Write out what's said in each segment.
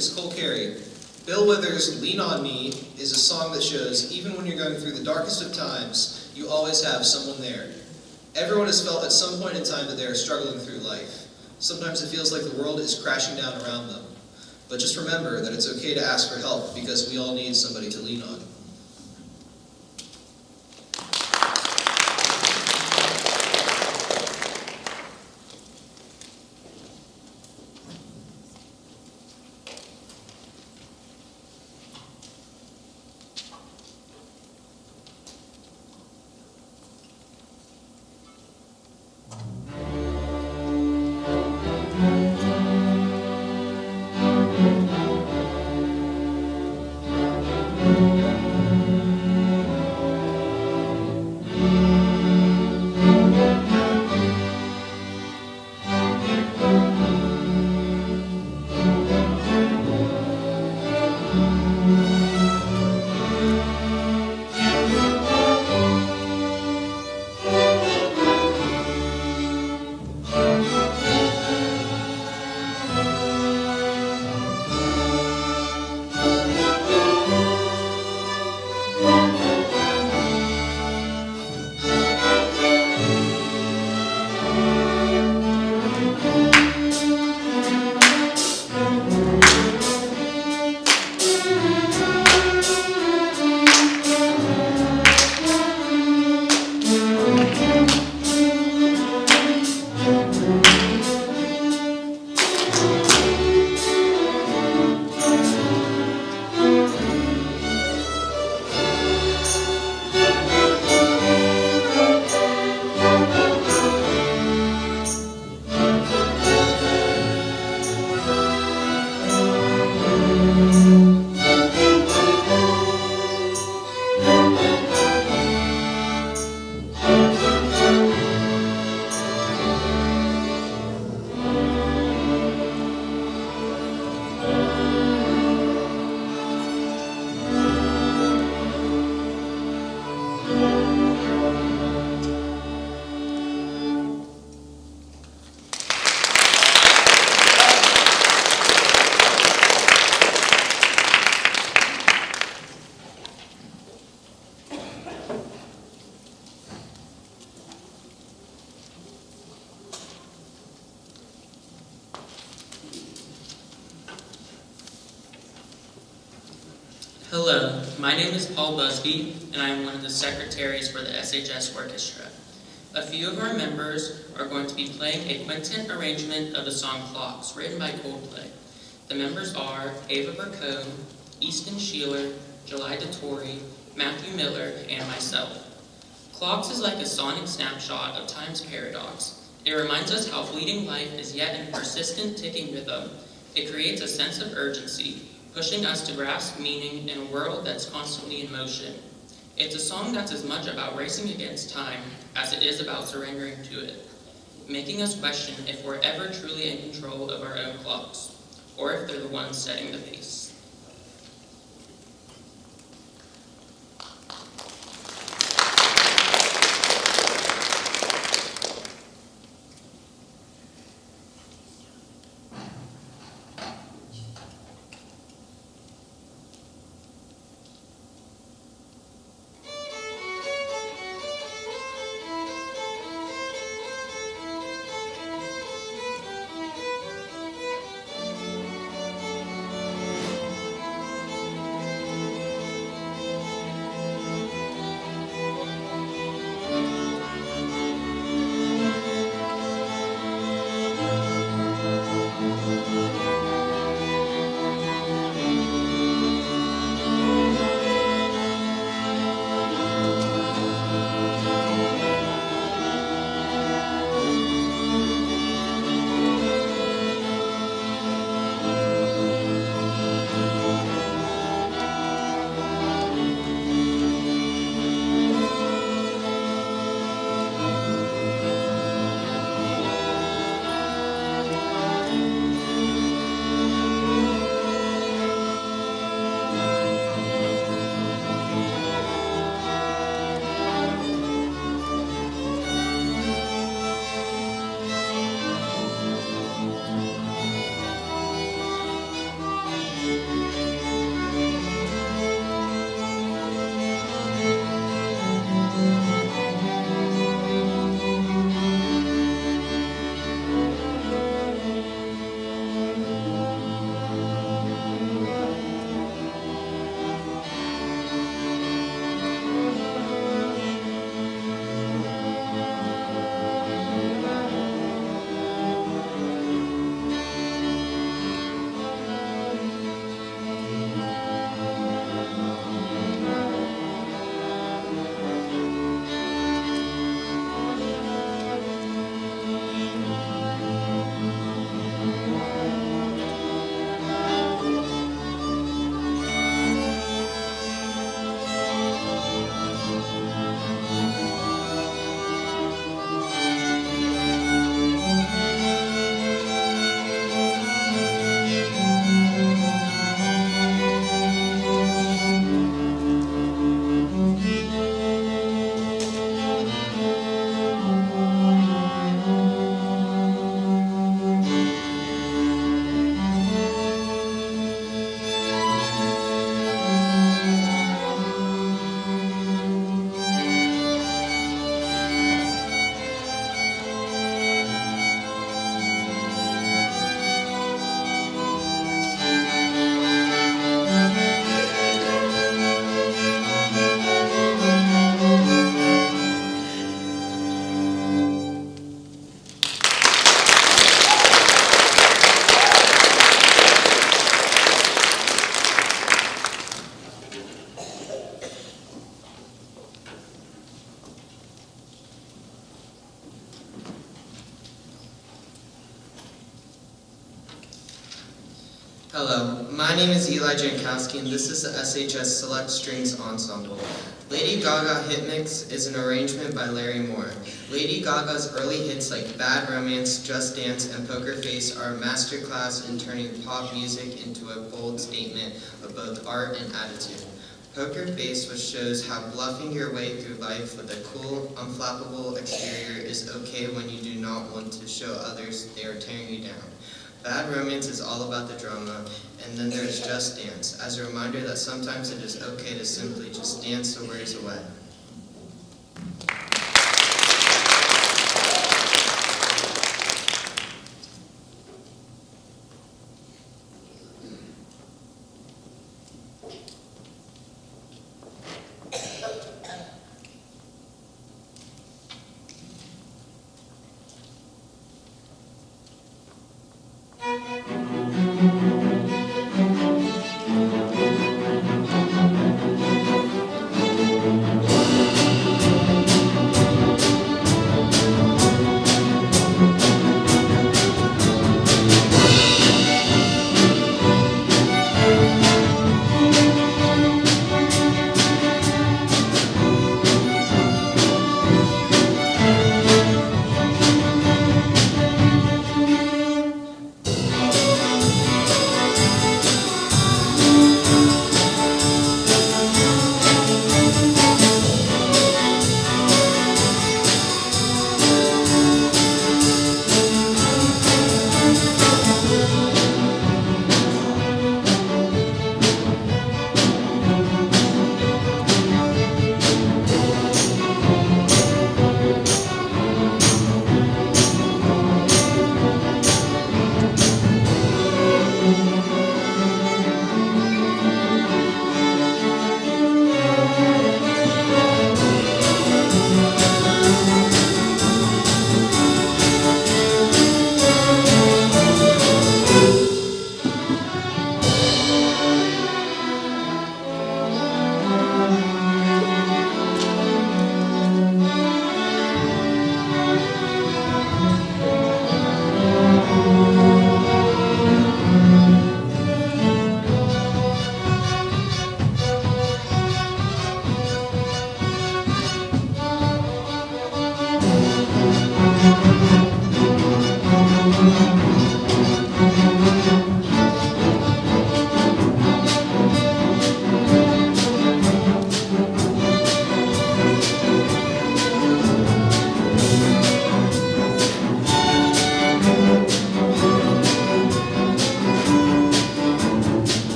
is Cole Carey. Bill Withers' Lean On Me is a song that shows even when you're going through the darkest of times, you always have someone there. Everyone has felt at some point in time that they are struggling through life. Sometimes it feels like the world is crashing down around them. But just remember that it's okay to ask for help because we all need somebody to lean on. Hello, my name is Paul Busby, and I am one of the secretaries for the SHS Orchestra. A few of our members are going to be playing a quintet arrangement of the song Clocks, written by Coldplay. The members are Ava Burcone, Easton Sheeler, July DeTore, Matthew Miller, and myself. Clocks is like a sonic snapshot of time's paradox. It reminds us how fleeting life is yet in a persistent ticking rhythm. It creates a sense of urgency, pushing us to grasp meaning in a world that's constantly in motion. It's a song that's as much about racing against time as it is about surrendering to it, making us question if we're ever truly in control of our own clocks, or if they're the ones setting the pace. Hello, my name is Eli Jankowski, and this is the SHS Select Strings Ensemble. Lady Gaga Hit Mix is an arrangement by Larry Moore. Lady Gaga's early hits like Bad Romance, Just Dance, and Poker Face are a masterclass in turning pop music into a bold statement of both art and attitude. Poker Face, which shows how bluffing your way through life with a cool, unflappable exterior is okay when you do not want to show others they are tearing you down. Bad Romance is all about the drama, and then there's Just Dance, as a reminder that sometimes it is okay to simply just dance the worries away.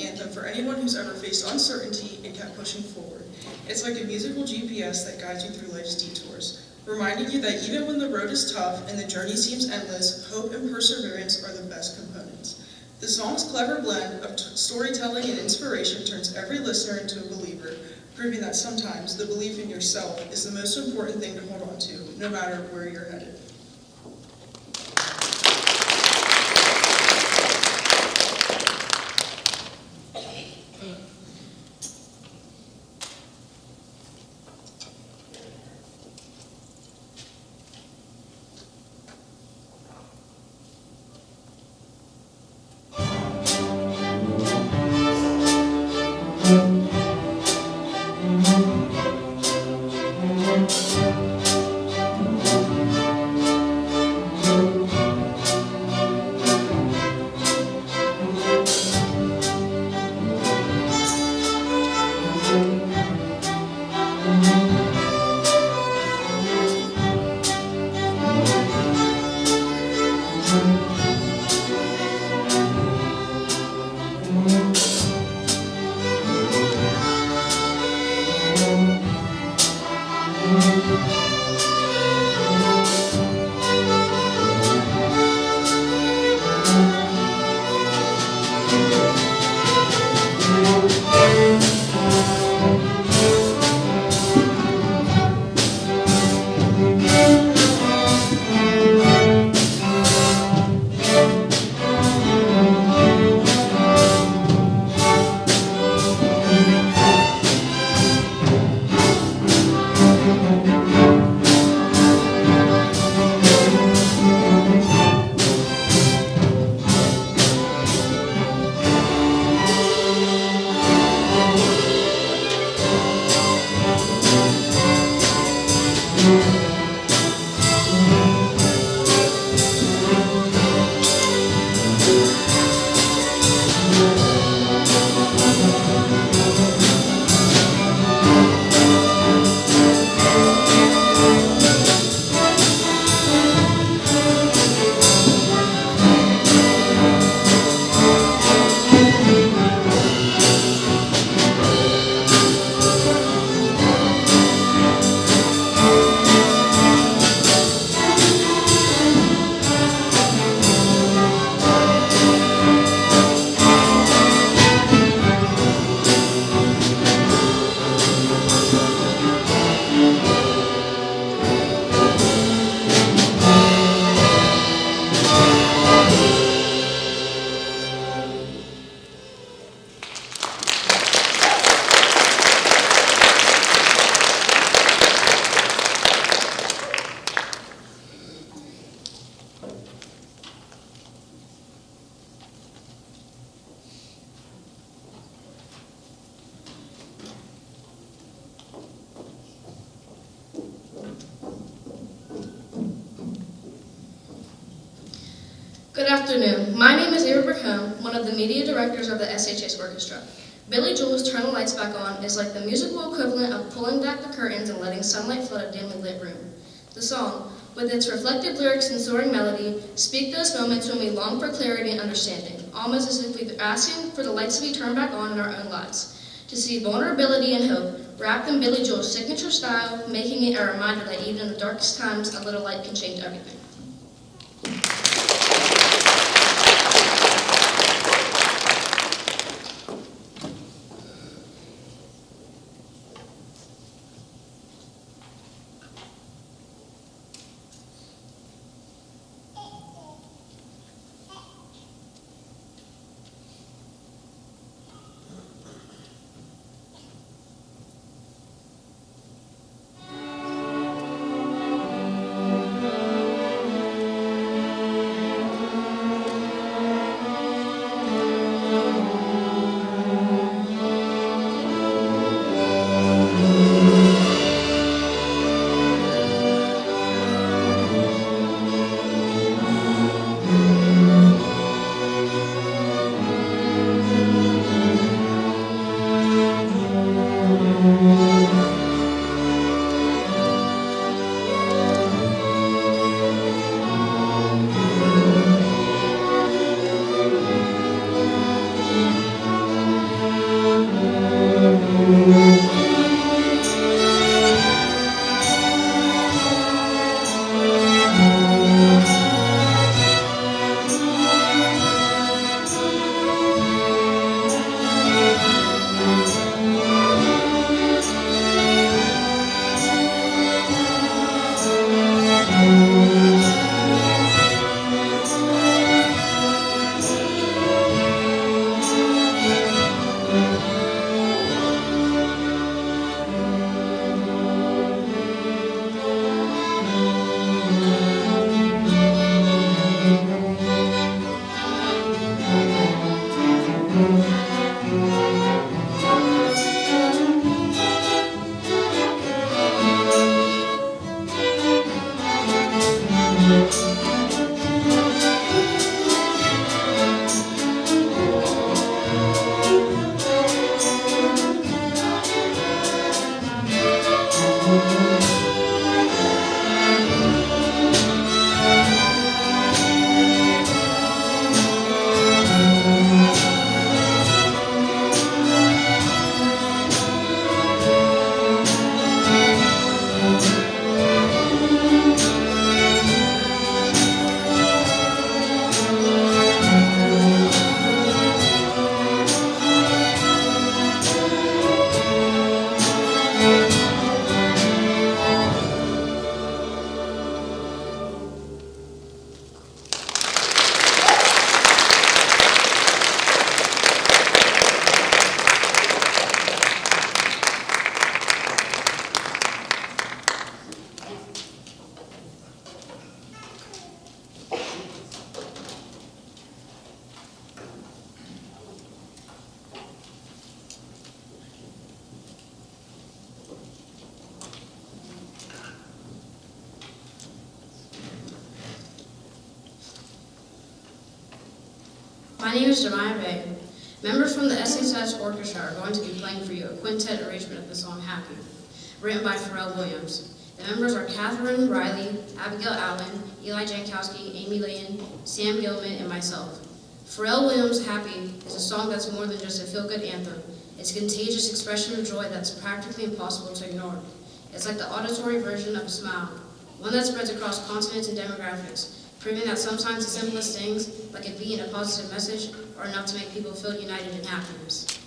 anthem for anyone who's ever faced uncertainty and kept pushing forward. It's like a musical GPS that guides you through life's detours, reminding you that even when the road is tough and the journey seems endless, hope and perseverance are the best components. The song's clever blend of storytelling and inspiration turns every listener into a believer, proving that sometimes the belief in yourself is the most important thing to hold on to, no matter where you're headed. Good afternoon. My name is Ava Bracombe, one of the media directors of the SHS Orchestra. Billy Joel's Turn the Lights Back On is like the musical equivalent of pulling back the curtains and letting sunlight flood a dimly lit room. The song, with its reflective lyrics and soaring melody, speak those moments when we long for clarity and understanding, almost as if we're asking for the lights to be turned back on in our own lives. To see vulnerability and hope wrapped in Billy Joel's signature style, making it a reminder that even in the darkest times, a little light can change everything. My name is Jemiah Bay. Members from the SHS Orchestra are going to be playing for you a quintet arrangement of the song Happy, written by Pharrell Williams. The members are Catherine Riley, Abigail Allen, Eli Jankowski, Amy Layton, Sam Gilman, and myself. Pharrell Williams' Happy is a song that's more than just a feel-good anthem. It's a contagious expression of joy that's practically impossible to ignore. It's like the auditory version of a smile, one that spreads across continents and demographics, proving that sometimes the simplest things, like a beat and a positive message, are enough to make people feel united in happiness.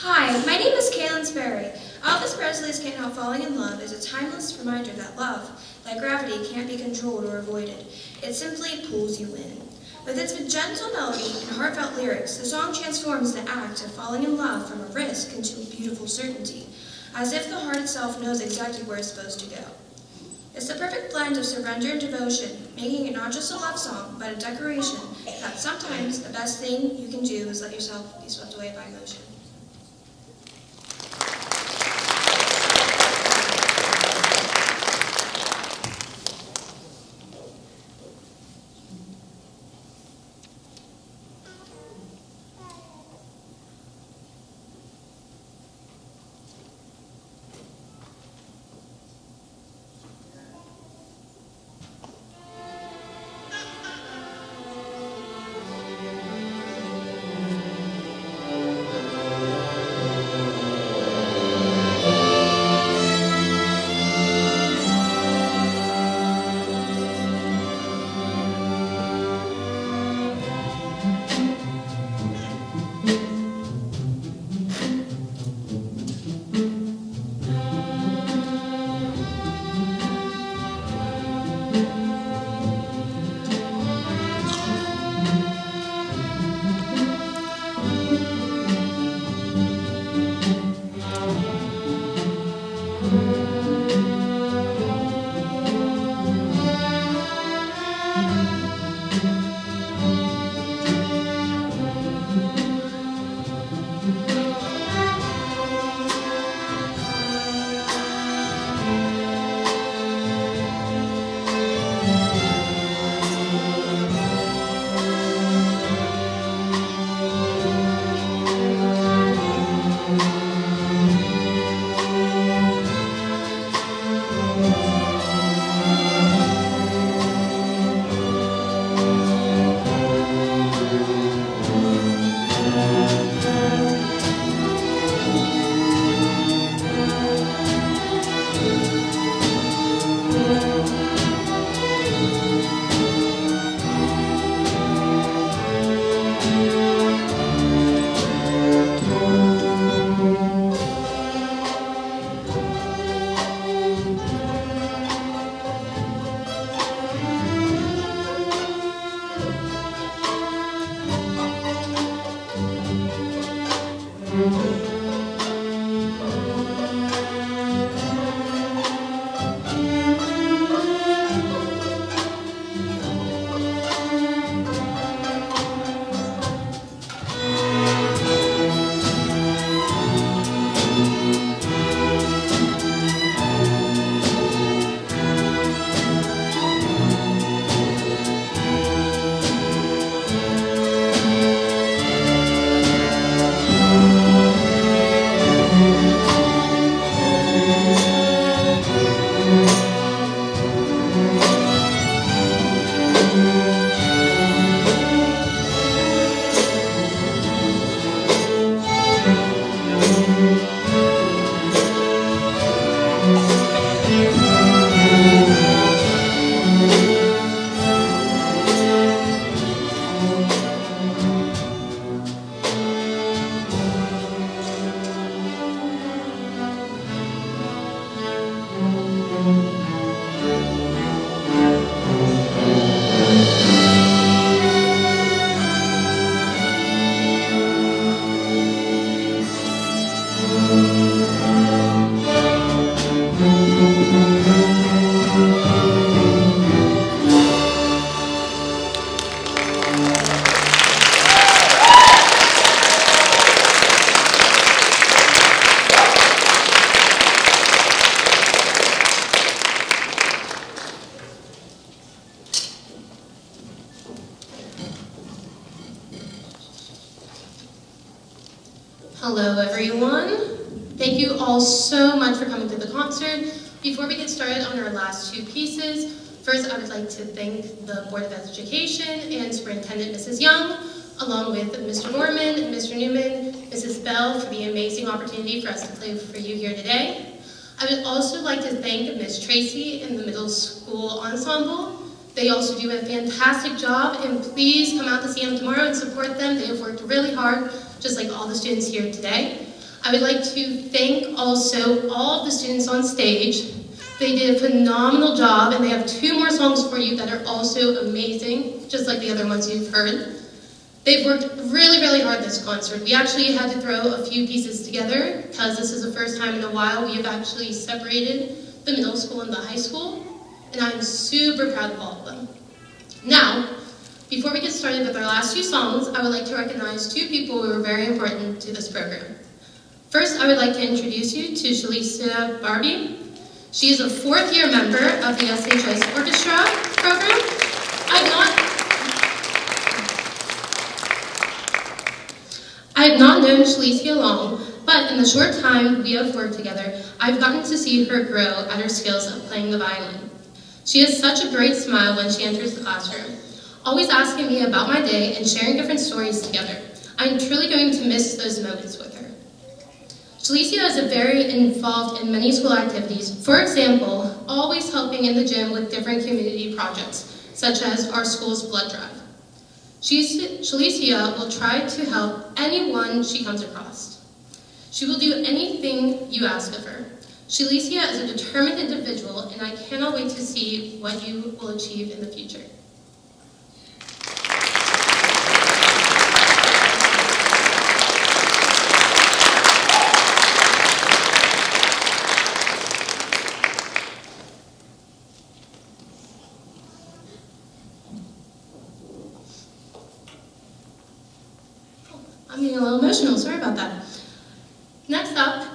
Hi, my name is Kaylin Sperry. Elvis Presley's Can't Help Falling in Love is a timeless reminder that love, like gravity, can't be controlled or avoided. It simply pulls you in. With its gentle melody and heartfelt lyrics, the song transforms the act of falling in love from a risk into a beautiful certainty, as if the heart itself knows exactly where it's supposed to go. It's the perfect blend of surrender and devotion, making it not just a love song, but a declaration that sometimes the best thing you can do is let yourself be swept away by emotion. Hello everyone. Thank you all so much for coming to the concert. Before we get started on our last two pieces, first I would like to thank the Board of Education and Superintendent Mrs. Young, along with Mr. Norman, Mr. Newman, Mrs. Bell for the amazing opportunity for us to play for you here today. I would also like to thank Ms. Tracy and the middle school ensemble. They also do a fantastic job, and please come out to see them tomorrow and support them. They have worked really hard, just like all the students here today. I would like to thank also all of the students on stage. They did a phenomenal job, and they have 2 more songs for you that are also amazing, just like the other ones you've heard. They've worked really, really hard this concert. We actually had to throw a few pieces together, because this is the first time in a while we have actually separated the middle school and the high school, and I'm super proud of all of them. Now, before we get started with our last 2 songs, I would like to recognize 2 people who are very important to this program. First, I would like to introduce you to Shalicia Barbie. She is a 4th-year member of the SHS Orchestra program. I have not known Shalicia long, but in the short time we have worked together, I've gotten to see her grow at her skills of playing the violin. She has such a great smile when she enters the classroom, always asking me about my day and sharing different stories together. I'm truly going to miss those moments with her. Shalicia is very involved in many school activities. For example, always helping in the gym with different community projects, such as our school's blood drive. Shalicia will try to help anyone she comes across. She will do anything you ask of her. Shalicia is a determined individual, and I cannot wait to see what you will achieve in the future. I'm getting a little emotional, sorry about that. Next up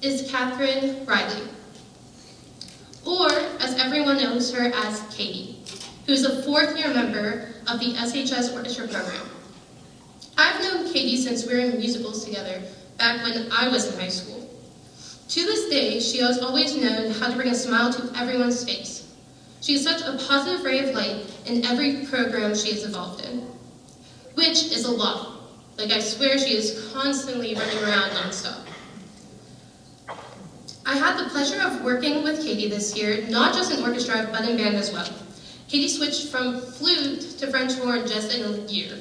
is Catherine Riley, or as everyone knows her as Katie, who is a fourth-year member of the SHS Orchestra program. I've known Katie since we were in musicals together back when I was in high school. To this day, she has always known how to bring a smile to everyone's face. She is such a positive ray of light in every program she is involved in, which is a lot. Like, I swear she is constantly running around nonstop. I had the pleasure of working with Katie this year, not just in orchestra, but in band as well. Katie switched from flute to French horn just in a year,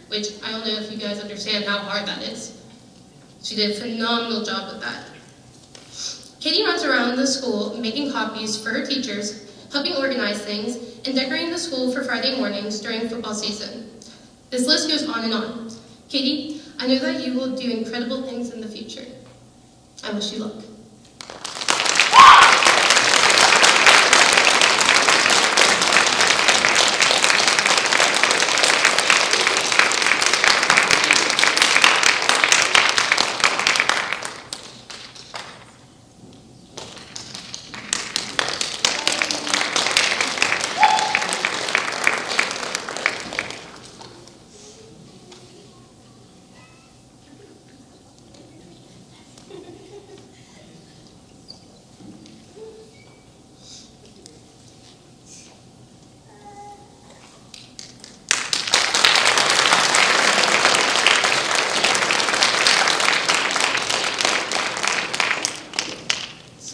which I don't know if you guys understand how hard that is. She did a phenomenal job with that. Katie runs around the school making copies for her teachers, helping organize things, and decorating the school for Friday mornings during football season. This list goes on and on. Katie, I know that you will do incredible things in the future. I wish you luck.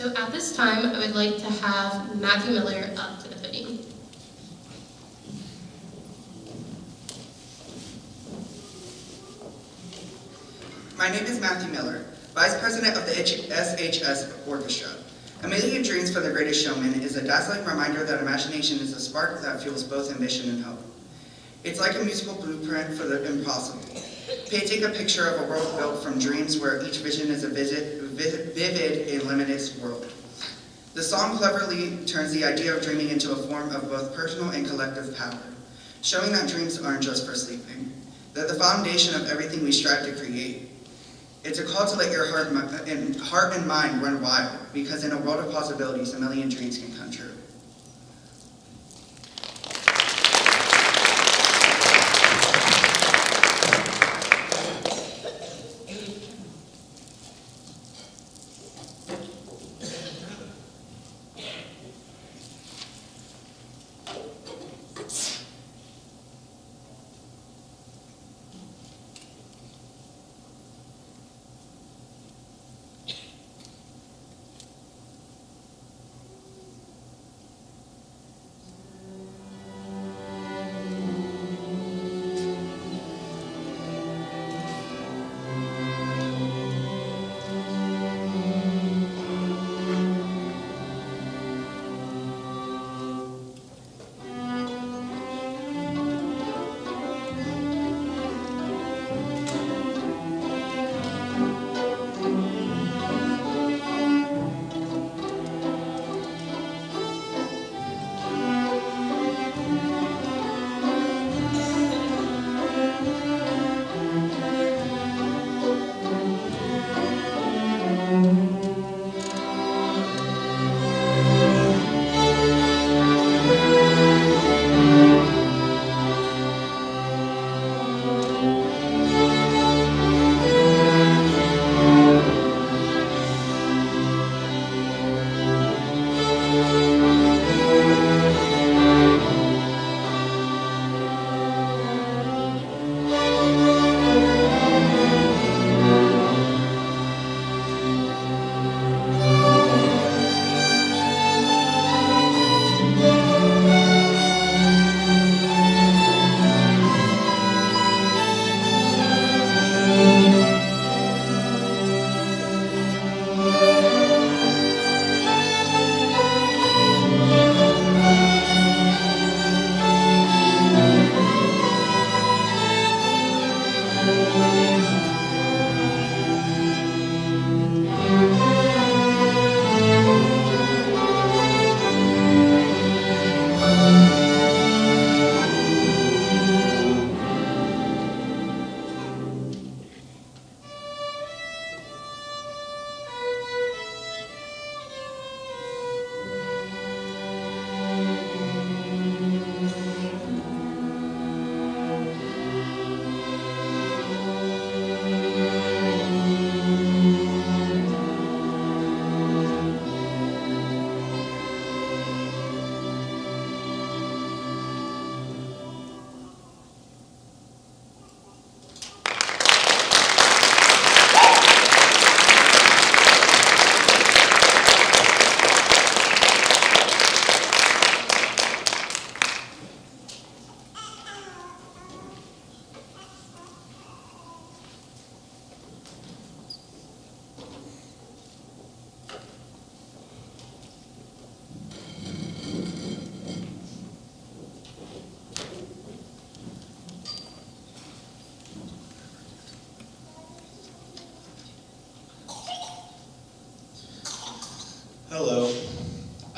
So at this time, I would like to have Matthew Miller up to the podium. My name is Matthew Miller, Vice President of the SHS Orchestra. A Million Dreams for the Greatest Showman is a dazzling reminder that imagination is a spark that fuels both ambition and hope. It's like a musical blueprint for the impossible, painting a picture of a world built from dreams where each vision is a vivid and limitless world. The song cleverly turns the idea of dreaming into a form of both personal and collective power, showing that dreams aren't just for sleeping. They're the foundation of everything we strive to create. It's a call to let your heart and mind run wild, because in a world of possibilities, a million dreams can come true.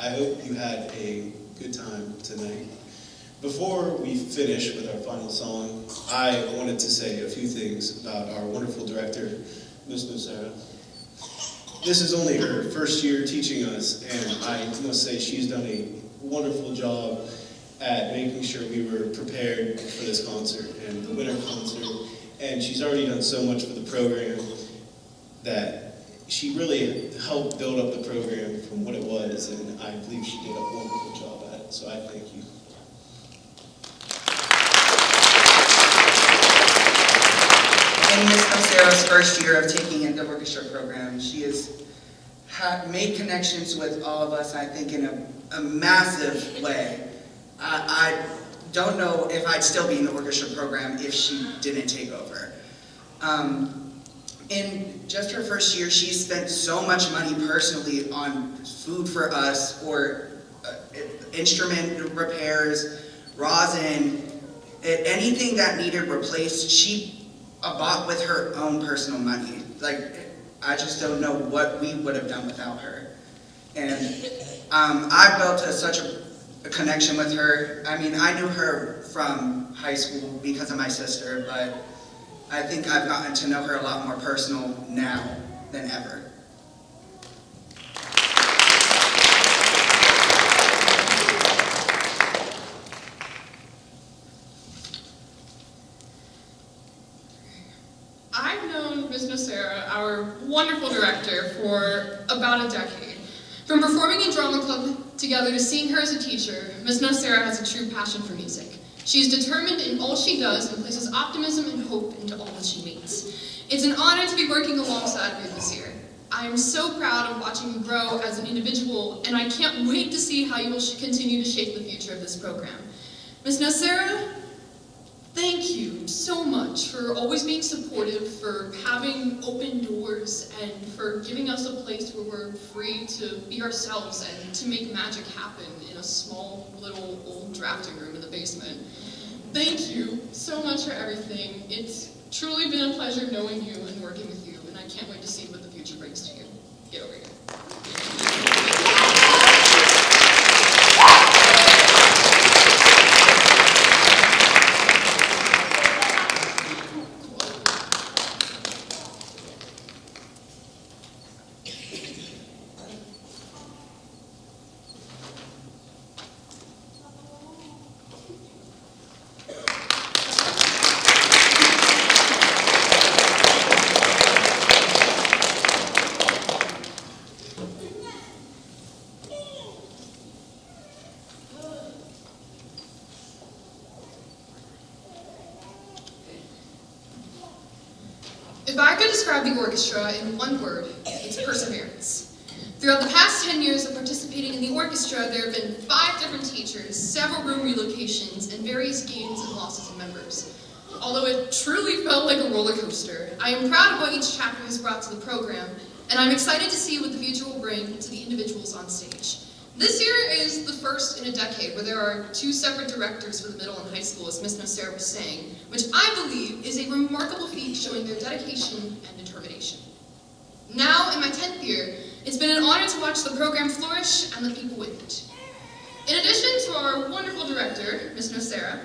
I hope you had a good time tonight. Before we finish with our final song, I wanted to say a few things about our wonderful director, Ms. Nocera. This is only her first year teaching us, and I must say she's done a wonderful job at making sure we were prepared for this concert and the winter concert. And she's already done so much for the program that she really helped build up the program from what it was, and I believe she did a wonderful job at it, so I thank you. In Ms. Nocera's first year of taking in the orchestra program, she has made connections with all of us, I think, in a massive way. I don't know if I'd still be in the orchestra program if she didn't take over. In just her first year, she spent so much money personally on food for us, or instrument repairs, rosin, anything that needed replaced, she bought with her own personal money. Like, I just don't know what we would have done without her. And I built such a connection with her. I mean, I knew her from high school because of my sister, but I think I've gotten to know her a lot more personal now than ever. I've known Ms. Nocera, our wonderful director, for about a decade. From performing in drama club together to seeing her as a teacher, Ms. Nocera has a true passion for music. She is determined in all she does and places optimism and hope into all that she meets. It's an honor to be working alongside her this year. I am so proud of watching you grow as an individual, and I can't wait to see how you will continue to shape the future of this program. Ms. Nocera, thank you so much for always being supportive, for having open doors, and for giving us a place where we're free to be ourselves and to make magic happen in a small little old drafting room in the basement. Thank you so much for everything. It's truly been a pleasure knowing you and working with you, and I can't wait to see what the future brings to you. Get over here. If I could describe the orchestra in one word, it's perseverance. Throughout the past 10 years of participating in the orchestra, there have been 5 different teachers, several room relocations, and various gains and losses of members. Although it truly felt like a roller coaster, I am proud of what each chapter has brought to the program, and I'm excited to see what the future will bring to the individuals on stage. This year is the first in a decade where there are 2 separate directors for the middle and high school, as Ms. Nocera was saying, which I believe is a remarkable feat showing their dedication and determination. Now, in my 10th year, it's been an honor to watch the program flourish and the people with it. In addition to our wonderful director, Ms. Nocera,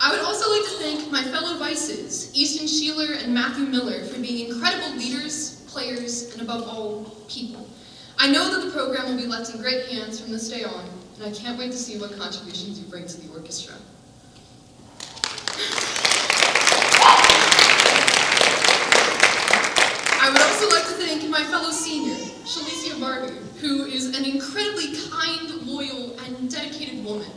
I would also like to thank my fellow vices, Easton Sheeler and Matthew Miller, for being incredible leaders, players, and above all, people. I know that the program will be left in great hands from this day on, and I can't wait to see what contributions you bring to the orchestra. I would also like to thank my fellow senior, Shalicia Barbie, who is an incredibly kind, loyal, and dedicated woman.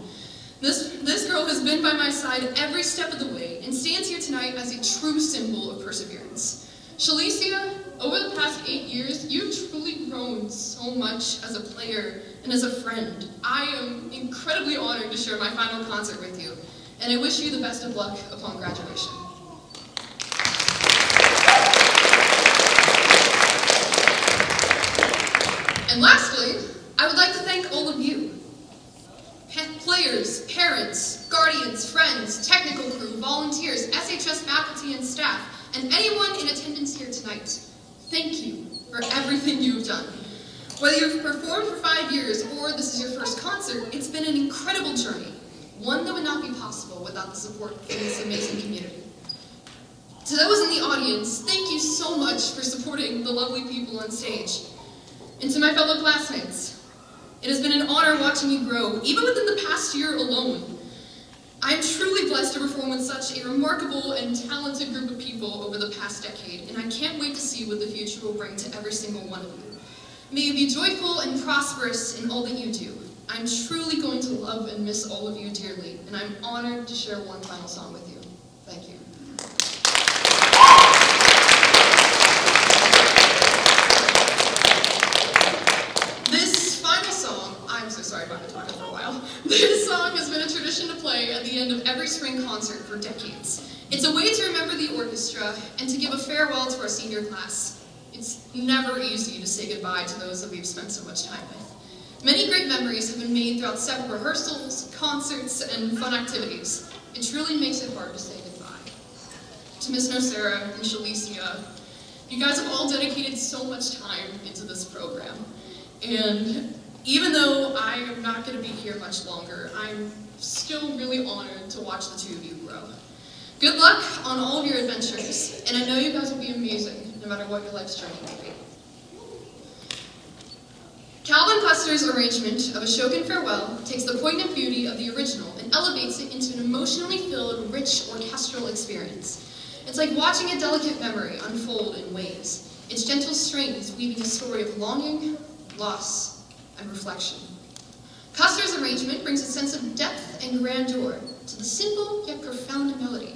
This girl has been by my side every step of the way and stands here tonight as a true symbol of perseverance. Shalicia, over the past 8 years, you've truly grown so much as a player and as a friend. I am incredibly honored to share my final concert with you, and I wish you the best of luck upon graduation. And lastly, I would like to thank all of you. Players, parents, guardians, friends, technical crew, volunteers, SHS faculty and staff, and anyone in attendance here tonight. Thank you for everything you have done. Whether you've performed for 5 years or this is your first concert, it's been an incredible journey, one that would not be possible without the support from this amazing community. To those in the audience, thank you so much for supporting the lovely people on stage. And to my fellow classmates, it has been an honor watching you grow, even within the past year alone. I am truly blessed to perform with such a remarkable and talented group of people over the past decade, and I can't wait to see what the future will bring to every single one of you. May you be joyful and prosperous in all that you do. I'm truly going to love and miss all of you dearly, and I'm honored to share one final song with you. Thank you. This final song, I'm so sorry about talking for a while. This song has been a tradition to play at the end of every spring concert for decades. It's a way to remember the orchestra and to give a farewell to our senior class. It's never easy to say goodbye to those that we've spent so much time with. Many great memories have been made throughout several rehearsals, concerts, and fun activities. It truly makes it hard to say goodbye. To Miss Nocera and Shalicia, you guys have all dedicated so much time into this program. And even though I am not going to be here much longer, I'm still really honored to watch the two of you grow. Good luck on all of your adventures, and I know you guys will be amazing, no matter what your life's journey may be. Calvin Custer's arrangement of Ashokan Farewell takes the poignant beauty of the original and elevates it into an emotionally filled, rich orchestral experience. It's like watching a delicate memory unfold in waves, its gentle strings weaving a story of longing, loss, and reflection. Custer's arrangement brings a sense of depth and grandeur to the simple yet profound melody,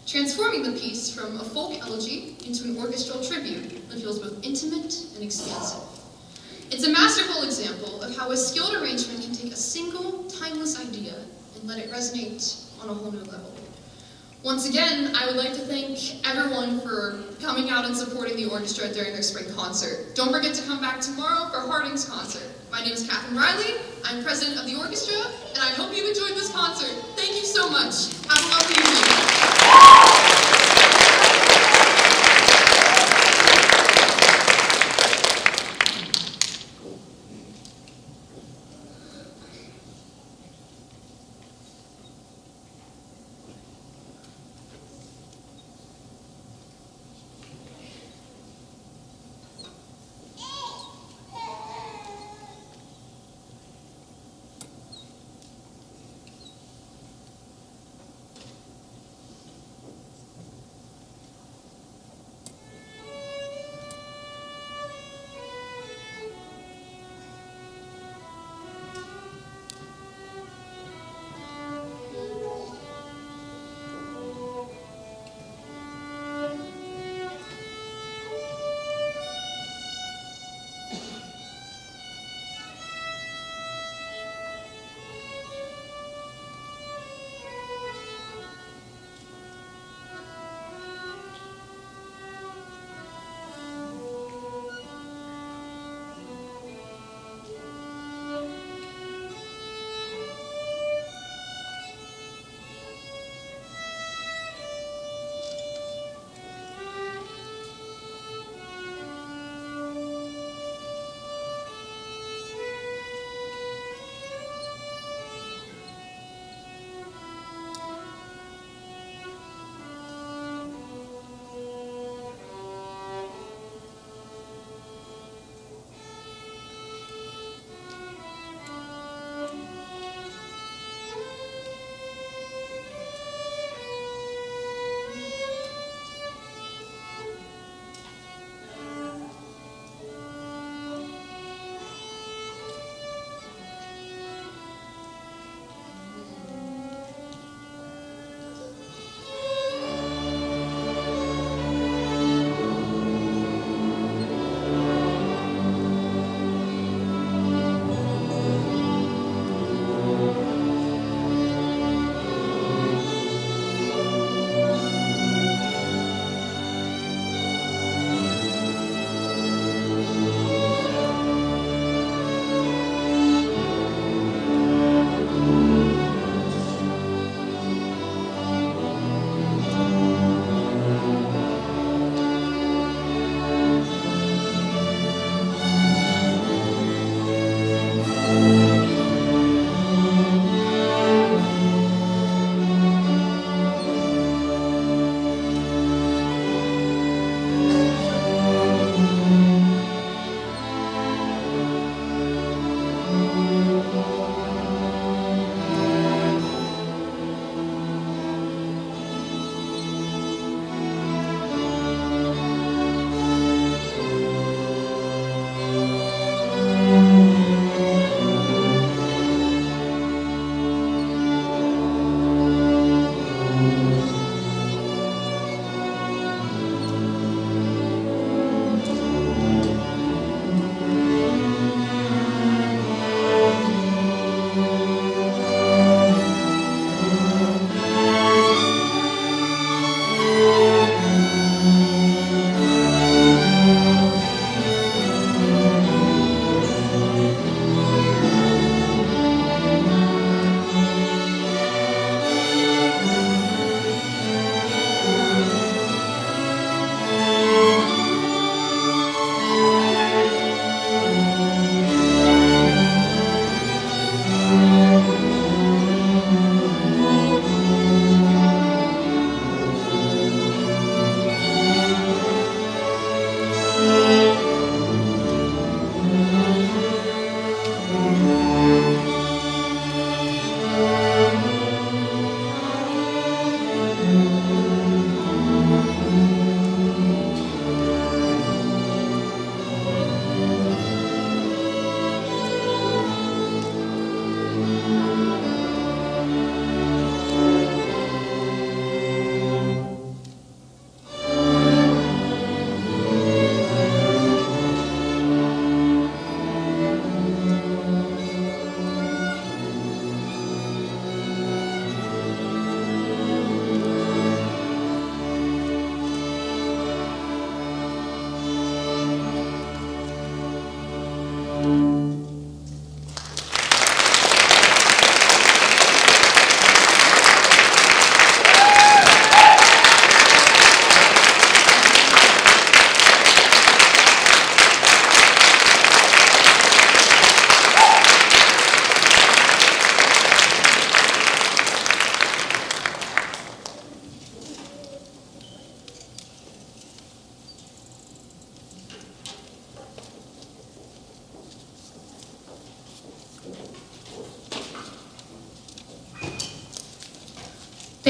transforming the piece from a folk elegy into an orchestral tribute that feels both intimate and expansive. It's a masterful example of how a skilled arrangement can take a single, timeless idea and let it resonate on a whole new level. Once again, I would like to thank everyone for coming out and supporting the orchestra during their spring concert. Don't forget to come back tomorrow for Harding's concert. My name is Catherine Riley, I'm president of the orchestra, and I hope you enjoyed this concert. Thank you so much. Have a lovely evening.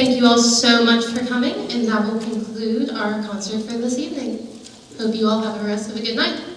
Thank you all so much for coming, and that will conclude our concert for this evening. Hope you all have the rest of a good night.